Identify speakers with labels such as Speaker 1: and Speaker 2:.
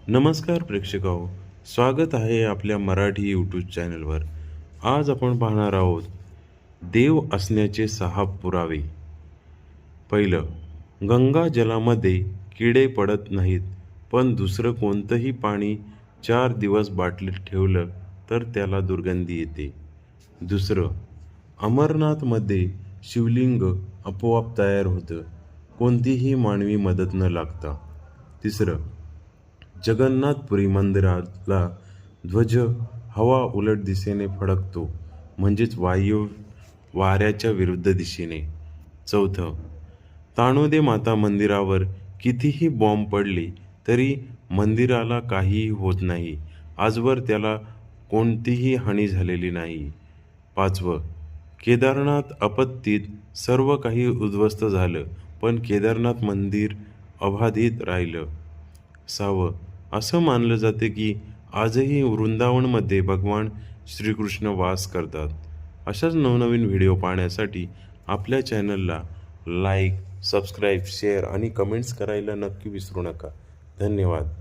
Speaker 1: नमस्कार प्रेक्षकाहो, स्वागत आहे आपल्या मराठी यूट्यूब चॅनलवर। आज आपण पाहणार आहोत देव असण्याचे 6 पुरावे। पहिलं, गंगा जलामध्ये किडे पडत नाहीत, पण दुसरं कोणतंही पाणी 4 दिवस बाटलीत ठेवलं तर त्याला दुर्गंधी येते। दुसरं, अमरनाथमध्ये शिवलिंग आपोआप तयार होतं, कोणतीही मानवी मदत न लागता। तिसरं, जगन्नाथपुरी मंदिरातला ध्वज हवा उलट दिशेने फडकतो, म्हणजेच वाऱ्याच्या विरुद्ध दिशेने। चौथं, तानोदे माता मंदिरावर कितीही बॉम्ब पडले तरी मंदिराला काहीही होत नाही, आजवर त्याला कोणतीही हानी झालेली नाही। पाचवं, केदारनाथ आपत्तीत सर्व काही उद्ध्वस्त झालं, पण केदारनाथ मंदिर अबाधित राहिलं। सहावं, असं मानलं जातं की आजही वृंदावनमध्ये भगवान श्रीकृष्ण वास करतात। अशाच नवनवीन व्हिडिओ पाहण्यासाठी आपल्या चॅनलला लाईक, सबस्क्राईब, शेअर आणि कमेंट्स करायला नक्की विसरू नका। धन्यवाद।